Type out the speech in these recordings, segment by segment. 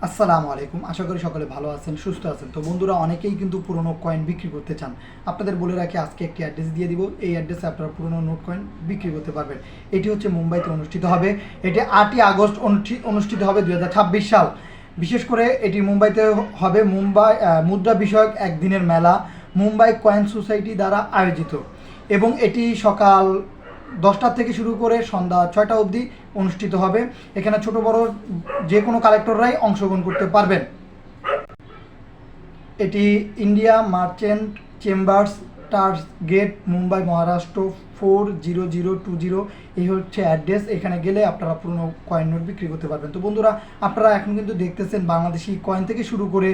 আসসালামু আলাইকুম। আশা করি সকলে ভালো আছেন, সুস্থ আছেন। তো বন্ধুরা, অনেকেই কিন্তু পুরনো কয়েন বিক্রি করতে চান। আপনাদের বলে রাখি, আজকে একটি অ্যাড্রেস দিয়ে দিব। এই অ্যাড্রেসে আপনারা পুরনো নোট কয়েন বিক্রি করতে পারবেন। এটি হচ্ছে মুম্বাইতে অনুষ্ঠিত হবে। এটি 8ই আগস্ট অনুষ্ঠিত হবে 2026 সাল। বিশেষ করে এটি মুম্বাইতে হবে। মুম্বাই মুদ্রা বিষয়ক একদিনের মেলা মুম্বাই কয়েন সোসাইটি দ্বারা আয়োজিত, এবং এটি সকাল 10টা থেকে শুরু করে সন্ধ্যা 6টা অবধি অনুষ্ঠিত হবে। এখানে ছোট বড় যে কোনো কালেক্টররাই অংশগ্রহণ করতে পারবেন। এটি ইন্ডিয়া মার্চেন্ট চেম্বার্স, টার্স গেট, মুম্বাই, মহারাষ্ট্র 40020। এই হচ্ছে অ্যাড্রেস। এখানে গেলে আপনারা পুরনো কয়েন নোট বিক্রি করতে পারবেন। তো বন্ধুরা, আপনারা এখন কিন্তু দেখতেছেন বাংলাদেশি কয়েন থেকে শুরু করে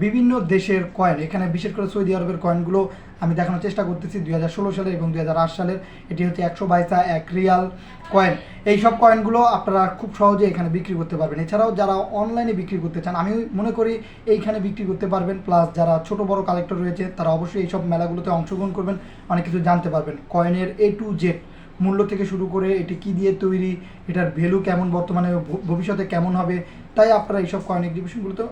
বিভিন্ন দেশের কয়েন। এখানে বিশেষ করে সৌদি আরবের কয়েনগুলো আমি দেখানোর চেষ্টা করতেছি 2016 সালের এবং 2008 সালের। এটি হচ্ছে 100 পয়সা, 1 রিয়াল কয়েন। এই সব কয়েনগুলো আপনারা খুব সহজে এখানে বিক্রি করতে পারবেন। এছাড়াও যারা অনলাইনে বিক্রি করতে চান, আমি মনে করি এইখানে বিক্রি করতে পারবেন। প্লাস যারা ছোট বড় কালেক্টর রয়েছে, তারা অবশ্যই এই সব মেলাগুলোতে অংশগ্রহণ করবেন, অনেক কিছু জানতে পারবেন। কয়েনের A to Z মূল্য থেকে শুরু করে এটি কী দিয়ে তৈরি, এটার ভ্যালু কেমন, বর্তমানে ভবিষ্যতে কেমন হবে, তাই আপনারা এইসব কয়েন এক্সিবিশনগুলোতে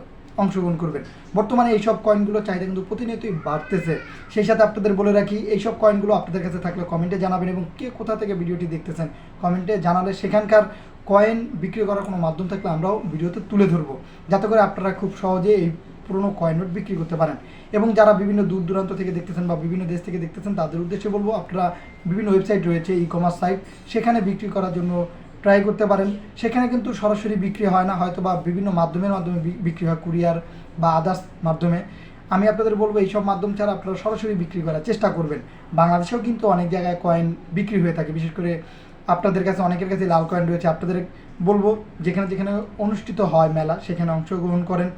অংশগ্রহণ করবেন। বর্তমানে এইসব কয়েনগুলোর চাহিদা কিন্তু প্রতিনিয়তই বাড়তেছে। সেই সাথে আপনাদের বলে রাখি, এইসব কয়েনগুলো আপনাদের কাছে থাকলে কমেন্টে জানাবেন, এবং কে কোথা থেকে ভিডিওটি দেখতেছেন কমেন্টে জানালে সেখানকার কয়েন বিক্রি করার কোনো মাধ্যম থাকলে আমরাও ভিডিওতে তুলে ধরবো, যাতে করে আপনারা খুব সহজে এই পুরনো কয়েন নোট বিক্রি করতে পারেন। এবং যারা বিভিন্ন দূর দূরান্ত থেকে দেখতেছেন বা বিভিন্ন দেশ থেকে দেখতেছেন, তাদের উদ্দেশ্যে বলবো, আপনারা বিভিন্ন ওয়েবসাইট রয়েছে, কমার্স সাইট, সেখানে বিক্রি করার জন্য ট্রাই করতে পারেন। সেখানে কিন্তু সরাসরি বিক্রি হয় না, হয়তো বা বিভিন্ন মাধ্যমে বিক্রি হয়, কুরিয়ার বা আদার্স মাধ্যমে। আমি আপনাদের বলবো, এইসব মাধ্যম ছাড়া আপনারা সরাসরি বিক্রি করার চেষ্টা করবেন। বাংলাদেশেও কিন্তু অনেক জায়গায় কয়েন বিক্রি হয়ে থাকে। বিশেষ করে আপনাদের কাছে অনেকের কাছে লাল কয়েন রয়েছে। আপনাদের বলবো, যেখানে যেখানে অনুষ্ঠিত হয় মেলা, সেখানে অংশগ্রহণ করেন,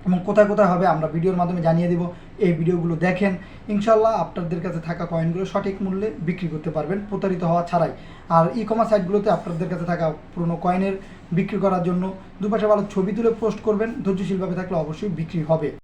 এবং কোথায় কোথায় হবে আমরা ভিডিওর মাধ্যমে জানিয়ে দেব। এই ভিডিওগুলো দেখেন, ইনশাল্লাহ আপনাদের কাছে থাকা কয়েনগুলো সঠিক মূল্যে বিক্রি করতে পারবেন, প্রতারিত হওয়া ছাড়াই। আর কমার্স সাইটগুলোতে আপনাদের কাছে থাকা পুরনো কয়েনের বিক্রি করার জন্য দুপাশে ভালো ছবি তুলে পোস্ট করবেন। ধৈর্যশীলভাবে থাকলে অবশ্যই বিক্রি হবে।